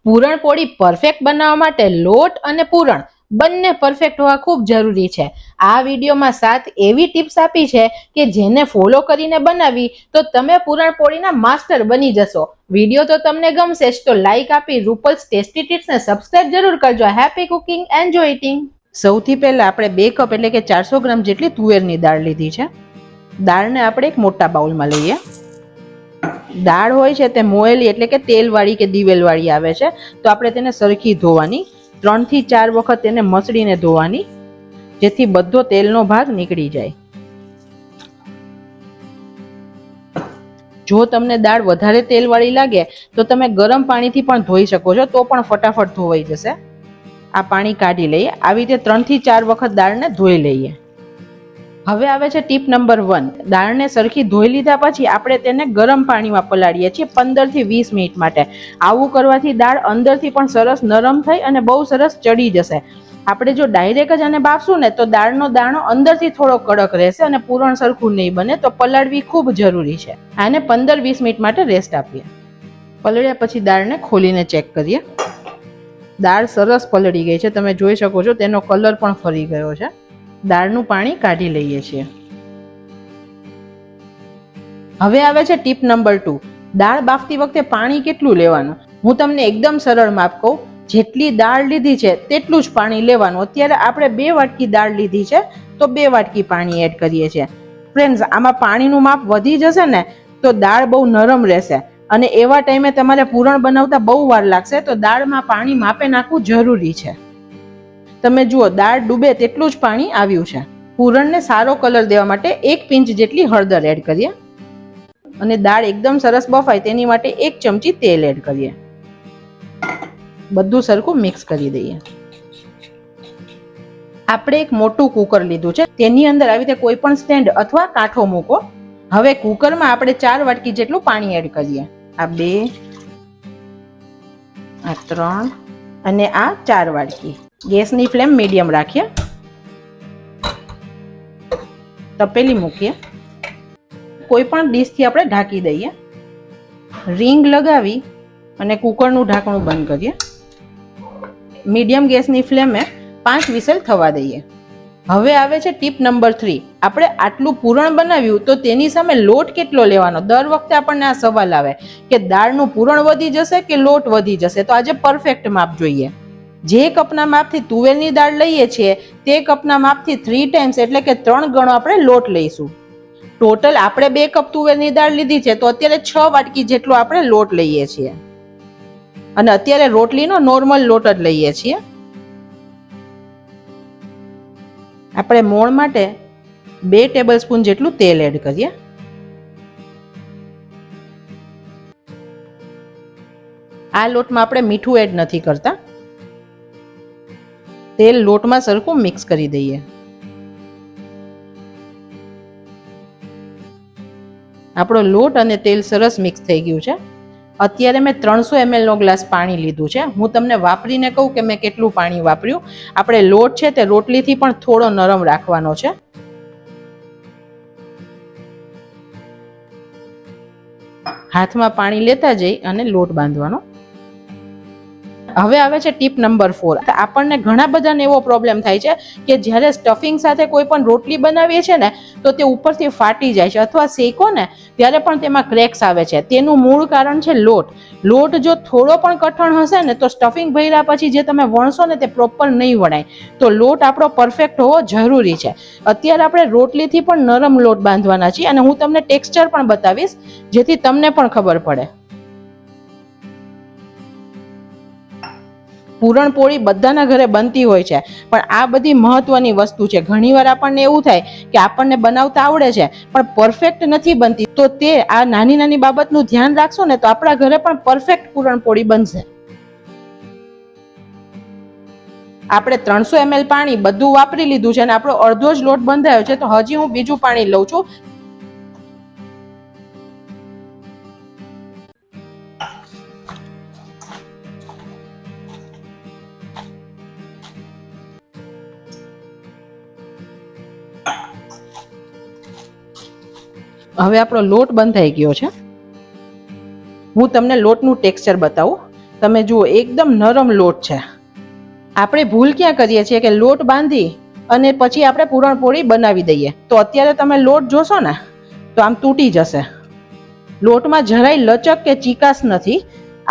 પૂરણપોળી perfect બનાવવા માટે લોટ અને પૂરણ બંને પરફેક્ટ હોવા ખૂબ જરૂરી છે. આ વિડીયોમાં 7 એવી ટિપ્સ આપી છે કે જેને ફોલો કરીને બનાવી તો તમે પૂરણપોળીના માસ્ટર બની જશો. વિડીયો તો તમને ગમશે જ, તો લાઈક આપી રૂપલ્સ ટેસ્ટી ટિપ્સને સબસ્ક્રાઇબ જરૂર કરજો. Happy cooking, enjoy eating. સૌથી પહેલા આપણે 2 કપ એટલે કે 400 ગ્રામ જેટલી તુવેરની દાળ લીધી છે. દાળને આપણે એક મોટા બાઉલમાં લઈએ. દાળ હોય છે તે મોયેલી એટલે કે તેલવાળી કે દિવેલવાળી આવે છે, તો આપણે તેને સરખી ધોવાની. 3 થી 4 વખત તેને મસળીને ધોવાની, જેથી બધો તેલનો ભાગ નીકળી જાય. જો તમને દાળ વધારે તેલવાળી લાગે તો તમે ગરમ પાણીથી પણ ધોઈ શકો છો, તો પણ ફટાફટ ધોવાઈ જશે. આ પાણી કાઢી લઈએ. આવી રીતે 3 થી 4 વખત દાળને ધોઈ લઈએ. હવે આવે છે ટીપ નંબર 1. દાળને સરખી ધોઈ લીધા પછી આપણે તેને ગરમ પાણીમાં પલાળીએ છીએ 15 થી 20 મિનિટ માટે. આવું કરવાથી દાળ અંદરથી પણ સરસ નરમ થઈ અને બહુ સરસ ચડી જશે. આપણે જો ડાયરેક્ટ જ આને બાફશું ને તો દાળનો દાણો અંદરથી થોડો કડક રહેશે અને પૂરણ સરખું નહીં બને, તો પલાળવી ખૂબ જરૂરી છે. આને 15-20 મિનિટ માટે રેસ્ટ આપીએ. પલળ્યા પછી દાળને ખોલીને ચેક કરીએ. દાળ સરસ પલળી ગઈ છે, તમે જોઈ શકો છો. તેનો કલર પણ ફરી ગયો છે. દાળનું પાણી કાઢી લઈએ છીએ. હવે આવે છે ટીપ નંબર 2. દાળ બાફતી વખતે પાણી કેટલું લેવાનું. હું તમને એકદમ સરળ માપ કહું. જેટલી દાળ લીધી છે તેટલું જ પાણી લેવાનું. અત્યારે આપણે 2 વાટકી દાળ લીધી છે, તો 2 વાટકી પાણી એડ કરીએ છીએ. ફ્રેન્ડ્સ, આમાં પાણીનું માપ વધી જશે ને તો દાળ બહુ નરમ રહેશે અને એવા ટાઈમે તમારે પૂરણ બનાવતા બહુ વાર લાગશે, તો દાળમાં પાણી માપે નાખવું જરૂરી છે. તમે જુઓ, દાળ ડૂબે તેટલું જ પાણી આવ્યું છે. પૂરણને સારો કલર દેવા માટે 1 પિંચ જેટલી હળદર એડ કરીએ અને દાળ એકદમ સરસ બફાય તેની માટે 1 ચમચી તેલ એડ કરીએ. બધું સરખું મિક્સ કરી દઈએ. આપણે એક મોટું કુકર લીધું છે, તેની અંદર આવી રીતે કોઈ પણ સ્ટેન્ડ અથવા કાંઠો મૂકો. હવે કુકરમાં આપણે 4 વાટકી જેટલું પાણી એડ કરીએ. આ 2, આ 3 અને આ 4 વાટકી. ગેસની ફ્લેમ મીડિયમ રાખીએ. તપેલી મૂકીએ. કોઈ પણ ડીશથી આપણે ઢાંકી દઈએ. રીંગ લગાવી અને કુકરનું ઢાંકણું બંધ કરીએ. મીડિયમ ગેસની ફ્લેમે 5 વિસલ થવા દઈએ. હવે આવે છે ટીપ નંબર 3. આપણે આટલું પૂરણ બનાવ્યું તો તેની સામે લોટ કેટલો લેવાનો. દર વખતે આપણને આ સવાલ આવે કે દાળનું પૂરણ વધી જશે કે લોટ વધી જશે, તો આજે પરફેક્ટ માપ જોઈએ. જે કપના માપથી તુવેરની દાળ લઈએ છીએ તે કપના માપથી 3 ટાઈમ્સ એટલે કે 3 ગણો આપણે લોટ લઈશું. ટોટલ આપણે 2 કપ તુવેરની દાળ લીધી છે, તો અત્યારે 6 વાટકી જેટલો આપણે લોટ લઈએ છીએ અને અત્યારે રોટલીનો નોર્મલ લોટ જ લઈએ છીએ. આપણે મોણ માટે 2 ટેબલસ્પૂન જેટલું તેલ એડ કરીએ. આ લોટમાં આપણે મીઠું એડ નથી કરતા. તેલ લોટમાં સરખું મિક્સ કરી દઈએ. આપણો લોટ અને તેલ સરસ મિક્સ થઈ ગયું છે. અત્યારે મેં 300 ml નો ગ્લાસ પાણી લીધું છે. હું તમને વાપરીને કહું કે મેં કેટલું પાણી વાપર્યું. આપણે લોટ છે તે રોટલીથી પણ થોડો નરમ રાખવાનો છે. હાથમાં પાણી લેતા જઈ અને લોટ બાંધવાનો. હવે આવે છે ટીપ નંબર 4. આપણને ઘણા બધાને એવો પ્રોબ્લેમ થાય છે કે જ્યારે સ્ટફિંગ સાથે કોઈ પણ રોટલી બનાવીએ છીએ ને તો તે ઉપરથી ફાટી જાય છે અથવા શેકો ને ત્યારે પણ તેમાં ક્રેક્સ આવે છે. તેનું મૂળ કારણ છે લોટ. લોટ જો થોડો પણ કઠણ હશે ને તો સ્ટફિંગ ભર્યા પછી જે તમે વણશો ને તે પ્રોપર નહીં વણાય. તો લોટ આપણો પરફેક્ટ હોવો જરૂરી છે. અત્યારે આપણે રોટલીથી પણ નરમ લોટ બાંધવાના છીએ અને હું તમને ટેક્સચર પણ બતાવીશ જેથી તમને પણ ખબર પડે. પૂરણપોળી બધાના ઘરે બનતી હોય છે, પણ આ બધી મહત્વની વસ્તુ છે. ઘણીવાર આપણને એવું થાય કે આપણને બનાવતા આવડે છે પણ પરફેક્ટ નથી બનતી, તો તે આ નાની નાની બાબતનું ધ્યાન રાખશો ને તો આપણા ઘરે પણ પરફેક્ટ પૂરણપોળી બનશે. આપણે 300 ml પાણી બધું વાપરી લીધું છે અને આપણો અડધો જ લોટ બંધાયો છે, તો હજી હું બીજું પાણી લઉં છું. હવે આપણો લોટ બંધાઈ ગયો છે. હું તમને લોટનું ટેક્સચર બતાવું. તમે જુઓ એકદમ નરમ લોટ છે. આપણે ભૂલ ક્યાં કરીએ છીએ કે લોટ બાંધી અને પછી આપણે પૂરણપોળી બનાવી દઈએ. તો અત્યારે તમે લોટ જોશો ને તો આમ તૂટી જશે. લોટમાં જરાય લચક કે ચીકાશ નથી.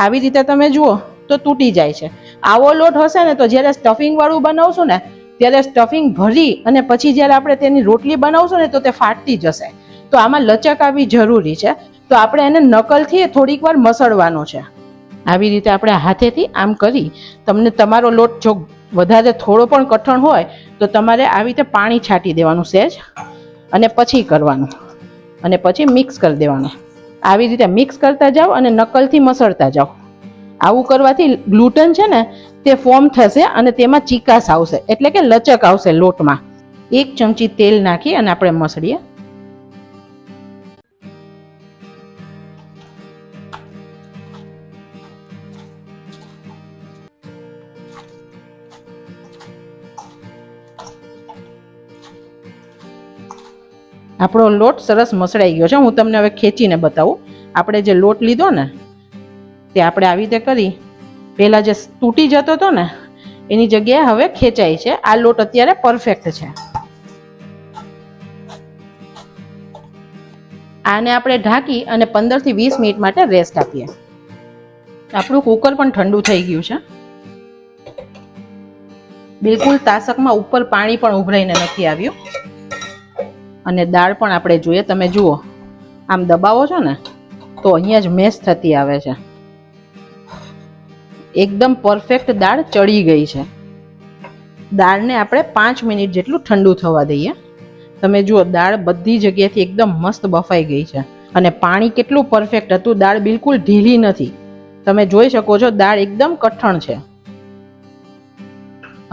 આવી રીતે તમે જુઓ તો તૂટી જાય છે. આવો લોટ હશે ને તો જ્યારે સ્ટફિંગ વાળું બનાવશું ને ત્યારે સ્ટફિંગ ભરી અને પછી જ્યારે આપણે તેની રોટલી બનાવશું ને તો તે ફાટતી જશે. તો આમાં લચક આવવી જરૂરી છે. તો આપણે એને નકલથી થોડીક વાર મસળવાનો છે. આવી રીતે આપણે હાથેથી આમ કરી, તમને તમારો લોટ જો વધારે થોડો પણ કઠણ હોય તો તમારે આવી રીતે પાણી છાંટી દેવાનું સહેજ અને પછી કરવાનું અને પછી મિક્સ કરી દેવાનું. આવી રીતે મિક્સ કરતા જાઓ અને નકલથી મસળતા જાઓ. આવું કરવાથી ગ્લુટન છે ને તે ફોર્મ થશે અને તેમાં ચીકાશ આવશે, એટલે કે લચક આવશે લોટમાં. 1 ચમચી તેલ નાખી અને આપણે મસળીએ. આપણો લોટ સરસ મસળાઈ ગયો છે. હું તમને હવે ખેંચીને બતાવું. આપણે જે લોટ લીધો ને તે આપણે આવી રીતે કરી, પહેલાં જે તૂટી જતો હતો ને એની જગ્યાએ હવે ખેંચાય છે. આ લોટ અત્યારે પરફેક્ટ છે. આને આપણે ઢાંકી અને 15 થી 20 મિનિટ માટે રેસ્ટ આપીએ. આપણું કુકર પણ ઠંડુ થઈ ગયું છે. બિલકુલ તાસકમાં ઉપર પાણી પણ ઉભરાઈને નથી આવ્યું. અને દાળ પણ આપણે જોઈએ, તમે જુઓ આમ દબાવો છો ને તો અહીંયા જ મેશ થતી આવે છે. એકદમ પરફેક્ટ દાળ ચડી ગઈ છે. દાળને આપણે 5 મિનિટ જેટલું ઠંડુ થવા દઈએ. તમે જુઓ દાળ બધી જગ્યાએથી એકદમ મસ્ત બફાઈ ગઈ છે અને પાણી કેટલું પરફેક્ટ હતું. દાળ બિલકુલ ઢીલી નથી. તમે જોઈ શકો છો દાળ એકદમ કઠણ છે.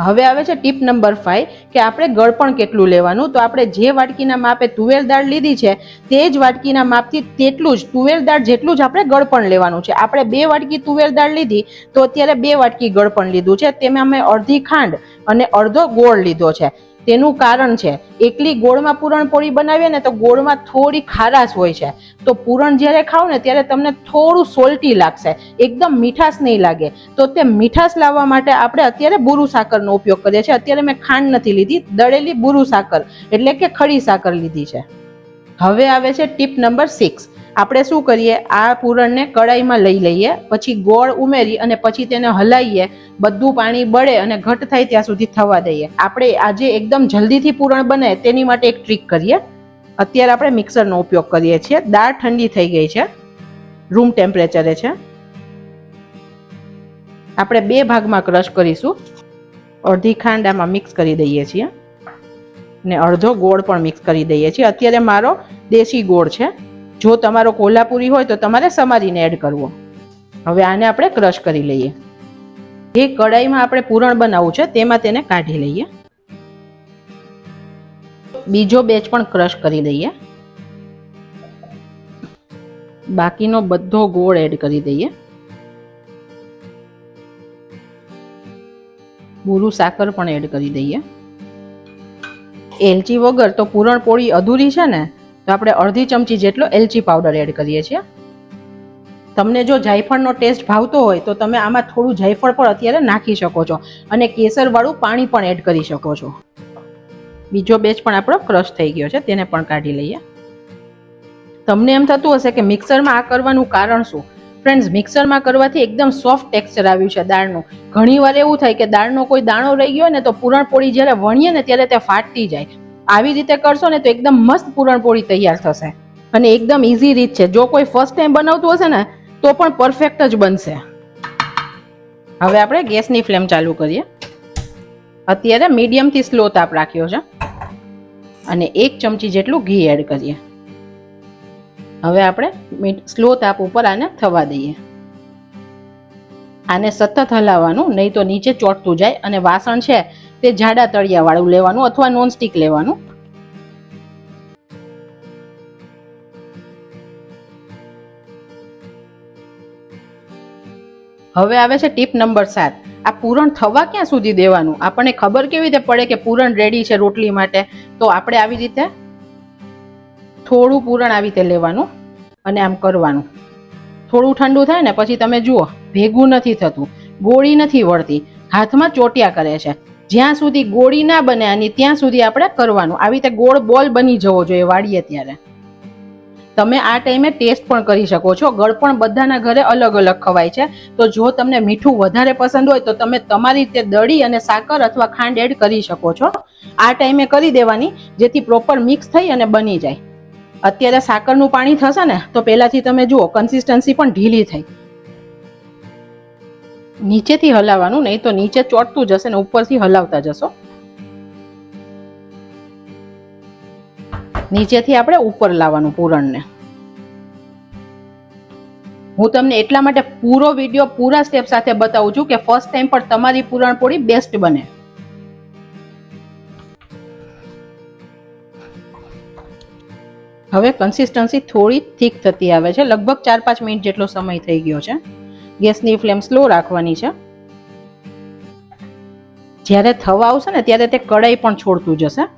હવે આવે છે ટીપ નંબર 5 કે આપણે ગળપણ કેટલું લેવાનું. તો આપણે જે વાટકીના માપે તુવેર દાળ લીધી છે તે જ વાટકીના માપથી તેટલું જ તુવેર દાળ જેટલું જ આપણે ગળપણ લેવાનું છે. આપણે 2 વાટકી તુવેર દાળ લીધી તો અત્યારે 2 વાટકી ગળપણ લીધું છે. તેમાં અમે અડધી ખાંડ અને અડધો ગોળ લીધો છે. તેનું કારણ છે, એકલી ગોળમાં પૂરણપોળી બનાવીએ ને તો ગોળમાં થોડી ખારાશ હોય છે. તો પૂરણ જ્યારે ખાવ ને ત્યારે તમને થોડું સોલ્ટી લાગશે, એકદમ મીઠાશ નહીં લાગે. તો તે મીઠાશ લાવવા માટે આપણે અત્યારે બુરુ સાકરનો ઉપયોગ કરીએ છીએ. અત્યારે મેં ખાંડ નથી લીધી, દળેલી બુરુ સાકર એટલે કે ખડી સાકર લીધી છે. હવે આવે છે ટીપ નંબર 6. આપણે શું કરીએ, આ પૂરણને કડાઈમાં લઈ લઈએ, પછી ગોળ ઉમેરી અને પછી તેને હલાવીએ. બધું પાણી બળે અને ઘટ થાય ત્યાં સુધી થવા દઈએ. આપણે આજે એકદમ જલ્દીથી પૂરણ બને તેની માટે એક ટ્રીક કરીએ. અત્યારે આપણે મિક્સરનો ઉપયોગ કરીએ છીએ. દાળ ઠંડી થઈ ગઈ છે, રૂમ ટેમ્પરેચરે છે. આપણે 2 ભાગમાં ક્રશ કરીશું. અડધી ખાંડ આમાં મિક્સ કરી દઈએ છીએ ને અડધો ગોળ પણ મિક્સ કરી દઈએ છીએ. અત્યારે મારો દેશી ગોળ છે. જો તમારો કોલ્હાપુરી હોય તો તમારે સમારીને એડ કરવો. હવે આને આપણે ક્રશ કરી લઈએ. જે કડાઈમાં આપણે પૂરણ બનાવવું છે તેમાં તેને કાઢી લઈએ. બીજો બેચ પણ ક્રશ કરી દઈએ. બાકીનો બધો ગોળ એડ કરી દઈએ. બુરુ સાકર પણ એડ કરી દઈએ. એલચી વગર તો પૂરણપોળી અધૂરી છે ને, તો આપણે અડધી ચમચી જેટલો એલચી પાવડર એડ કરીએ છીએ. તમને જો જાયફળનો ટેસ્ટ ભાવતો હોય તો તમે આમાં થોડું જાયફળ પણ અત્યારે નાખી શકો છો અને કેસરવાળું પાણી પણ એડ કરી શકો છો. બીજો બેચ પણ આપણો ક્રશ થઈ ગયો છે, તેને પણ કાઢી લઈએ. તમને એમ થતું હશે કે મિક્સરમાં આ કરવાનું કારણ શું? ફ્રેન્ડ્સ, મિક્સરમાં કરવાથી એકદમ સોફ્ટ ટેક્સચર આવ્યું છે દાળનું. ઘણીવાર એવું થાય કે દાળનો કોઈ દાણો રહી ગયો ને તો પૂરણપોળી જ્યારે વણીએ ને ત્યારે તે ફાટતી જાય. આવી રીતે કરશો ને તો એકદમ મસ્ત પૂરણપોળી તૈયાર થશે અને એકદમ ઇઝી રીત છે. જો કોઈ ફર્સ્ટ ટાઈમ બનાવતું હશે ને તો પણ પરફેક્ટ જ બનશે. હવે આપણે ગેસની ફ્લેમ ચાલુ કરીએ. અત્યારે મીડિયમથી સ્લો તાપ રાખ્યો છે અને 1 ચમચી જેટલું ઘી એડ કરીએ. હવે આપણે સ્લો તાપ ઉપર આને થવા દઈએ. આને સતત હલાવવાનું, નહીં તો નીચે ચોંટતું જાય. અને વાસણ છે તે જાડા તળિયા વાળું લેવાનું અથવા નોનસ્ટિક લેવાનું. હવે આવે છે ટીપ નંબર 7. આ પૂરણ થવા ક્યાં સુધી દેવાનું? આપણને ખબર કેવી રીતે પડે કે પૂરણ રેડી છે રોટલી માટે? તો આપણે આવી રીતે થોડું પૂરણ આવી રીતે લેવાનું અને આમ કરવાનું. થોડું ઠંડુ થાય ને પછી તમે જુઓ ભેગું નથી થતું, ગોળી નથી વળતી, હાથમાં ચોટ્યા કરે છે. જ્યાં સુધી ગોળી ના બને અને ત્યાં સુધી આપણે કરવાનું. આવી રીતે ગોળ બોલ બની જવો જોઈએ વાળીએ ત્યારે. તમે આ ટાઈમે ટેસ્ટ પણ કરી શકો છો. ગળપણ બધાના ઘરે અલગ અલગ ખવાય છે, તો જો તમને મીઠું વધારે પસંદ હોય તો તમે તમારી રીતે દળી અને સાકર અથવા ખાંડ એડ કરી શકો છો. આ ટાઈમે કરી દેવાની જેથી પ્રોપર મિક્સ થઈ અને બની જાય. અત્યારે સાકરનું પાણી થશે ને તો પહેલાથી તમે જુઓ કન્સિસ્ટન્સી પણ ઢીલી થઈ. નીચેથી હલાવવાનું, નહીં તો નીચે ચોટતું જશે ને ઉપરથી હલાવતા જશો. નીચેથી આપણે ઉપર લાવવાનું પૂરણને. હું તમને એટલા માટે પૂરો વિડીયો પૂરા સ્ટેપ સાથે બતાવું છું કે ફર્સ્ટ ટાઈમ પર તમારી પૂરણપોળી બેસ્ટ બને. હવે કન્સિસ્ટન્સી થોડી થીક થતી આવે છે. લગભગ 4-5 મિનિટ જેટલો સમય થઈ ગયો છે. ગેસની ફ્લેમ સ્લો રાખવાની છે. જ્યારે થવા આવશે ને ત્યારે તે કડાઈ પણ છોડતું જશે.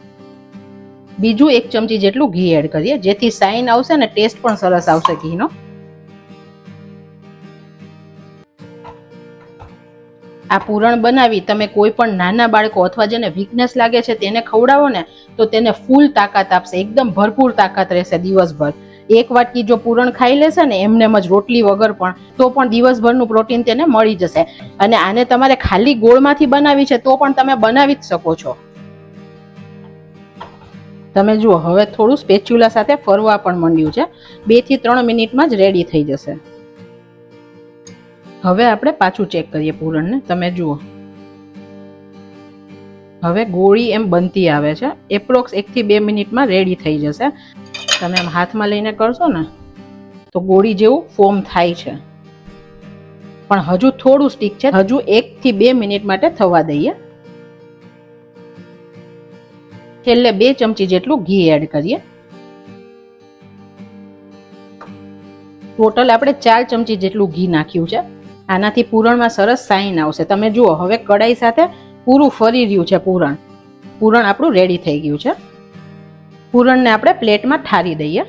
બીજું 1 ચમચી જેટલું ઘી એડ કરીએ જેથી સાઈન આવશે ને ટેસ્ટ પણ સરસ આવશે ઘીનો. આ પૂરણ બનાવી તમે કોઈ પણ નાના બાળકો અથવા જેને વીકનેસ લાગે છે તેને ખવડાવો ને તો તેને ફૂલ તાકાત આપશે. એકદમ ભરપૂર તાકાત રહેશે દિવસભર. એક વાટકી જો પૂરણ ખાઈ લેશે ને એમનેમ જ રોટલી વગર પણ, તો પણ દિવસભરનું પ્રોટીન તેને મળી જશે. અને આને તમારે ખાલી ગોળમાંથી બનાવી છે તો પણ તમે બનાવી જ શકો છો. તમે જુઓ હવે થોડું સ્પેચ્યુલા સાથે ફરવા પણ માંડ્યું છે. 2 થી 3 મિનિટમાં જ રેડી થઈ જશે. હવે આપણે પાછું ચેક કરીએ પૂરણને. તમે જુઓ હવે ગોળી એમ બનતી આવે છે. એપ્રોક્સ 1 થી 2 મિનિટમાં રેડી થઈ જશે. તમે એમ હાથમાં લઈને કરશો ને તો ગોળી જેવું ફોર્મ થાય છે, પણ હજુ થોડું સ્ટીક છે. હજુ 1 થી 2 મિનિટ માટે થવા દઈએ. છેલ્લે 2 ચમચી જેટલું ઘી એડ કરીએ. ટોટલ આપણે 4 ચમચી જેટલું ઘી નાખ્યું છે. આનાથી પૂરણમાં સરસ સાઈન આવશે. તમે જુઓ હવે કડાઈ સાથે પૂરું ફરી રહ્યું છે પૂરણ. પૂરણ આપણું રેડી થઈ ગયું છે. પૂરણને આપણે પ્લેટમાં ઠારી દઈએ.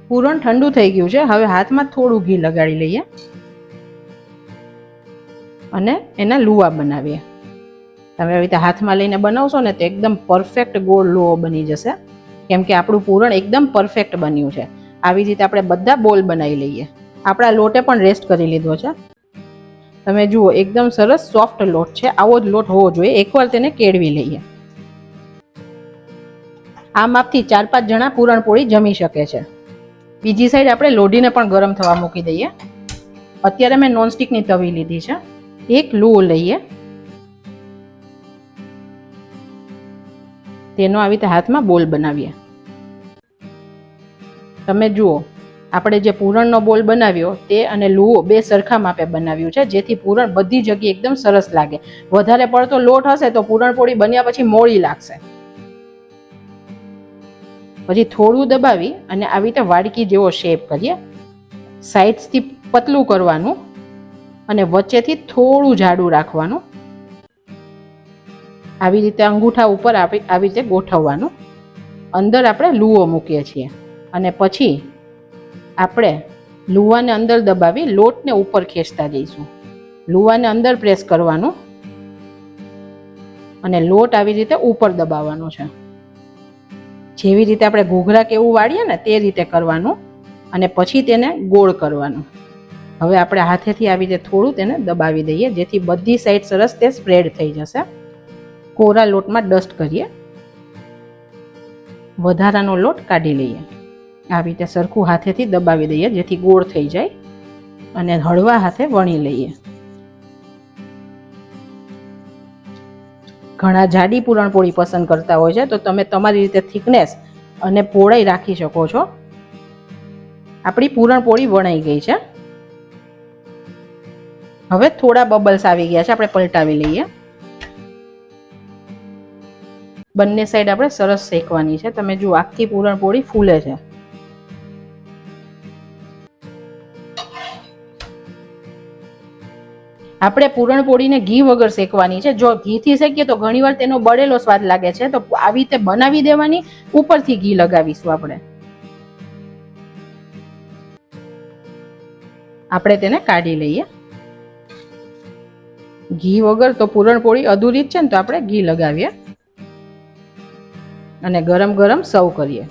પૂરણ ઠંડુ થઈ ગયું છે. હવે હાથમાં થોડું ઘી લગાડી લઈએ અને એના લુવા બનાવીએ. તમે આવી રીતે હાથમાં લઈને બનાવશો ને તો એકદમ પરફેક્ટ ગોળ લુઓ બની જશે, કેમ કે આપણું પૂરણ એકદમ પરફેક્ટ બન્યું છે. આવી રીતે આપણે બધા બોલ બનાવી લઈએ. આપણા લોટે પણ રેસ્ટ કરી લીધો છે. તમે જુઓ એકદમ સરસ સોફ્ટ લોટ છે. આવો જ લોટ હોવો જોઈએ. એકવાર તેને કેળવી લઈએ. આ માપથી 4-5 જણા પૂરણપોળી જમી શકે છે. બીજી સાઈડ આપણે લોઢીને પણ ગરમ થવા મૂકી દઈએ. અત્યારે મેં નોનસ્ટિકની તવી લીધી છે. એક લુઓ લઈએ, તેનો આવી રીતે હાથમાં બોલ બનાવીએ. તમે જુઓ આપણે જે પૂરણનો બોલ બનાવ્યો તે અને લુઓ બે સરખા માપે બનાવ્યું છે, જેથી પૂરણ બધી જગ્યાએ એકદમ સરસ લાગે. વધારે પડતો લોટ હશે તો પૂરણપોળી બન્યા પછી મોળી લાગશે. પછી થોડું દબાવી અને આવી રીતે વાડકી જેવો શેપ કરીએ. સાઈડ્સથી પતલું કરવાનું અને વચ્ચેથી થોડું જાડું રાખવાનું. આવી રીતે અંગૂઠા ઉપર આવી રીતે ગોઠવવાનું. અંદર આપણે લુઓ મૂકીએ છીએ અને પછી આપણે લુવાને અંદર દબાવી લોટને ઉપર ખેંચતા જઈશું. લુવાને અંદર પ્રેસ કરવાનું અને લોટ આવી રીતે ઉપર દબાવવાનો છે. જેવી રીતે આપણે ઘૂઘરા કે એવું વાળીએ ને તે રીતે કરવાનું અને પછી તેને ગોળ કરવાનું. હવે આપણે હાથેથી આવી રીતે થોડું તેને દબાવી દઈએ જેથી બધી સાઈડ સરસ તે સ્પ્રેડ થઈ જશે. કોરા લોટમાં ડસ્ટ કરીએ. વધારાનો લોટ કાઢી લઈએ. આવી રીતે સરખું હાથેથી દબાવી દઈએ જેથી ગોળ થઈ જાય અને હળવા હાથે વણી લઈએ. ઘણા જાડી પૂરણપોળી પસંદ કરતા હોય છે, તો તમે તમારી રીતે થિકનેસ અને પહોળાઈ રાખી શકો છો. આપણી પૂરણપોળી વણાઈ ગઈ છે. હવે થોડા બબલ્સ આવી ગયા છે, આપણે પલટાવી લઈએ. બંને સાઈડ આપણે સરસ શેકવાની છે. તમે જુઓ આખી પૂરણપોળી ફૂલે છે. આપણે પૂરણપોળીને ઘી વગર શેકવાની છે. જો ઘીથી શેકીએ તો ઘણીવાર તેનો બળેલો સ્વાદ લાગે છે, તો આવી રીતે બનાવી દેવાની, ઉપરથી ઘી લગાવીશું આપણે. આપણે તેને કાઢી લઈએ. ઘી વગર તો પૂરણપોળી અધૂરી જ છે ને, તો આપણે ઘી લગાવીએ અને ગરમ ગરમ સર્વ કરીએ.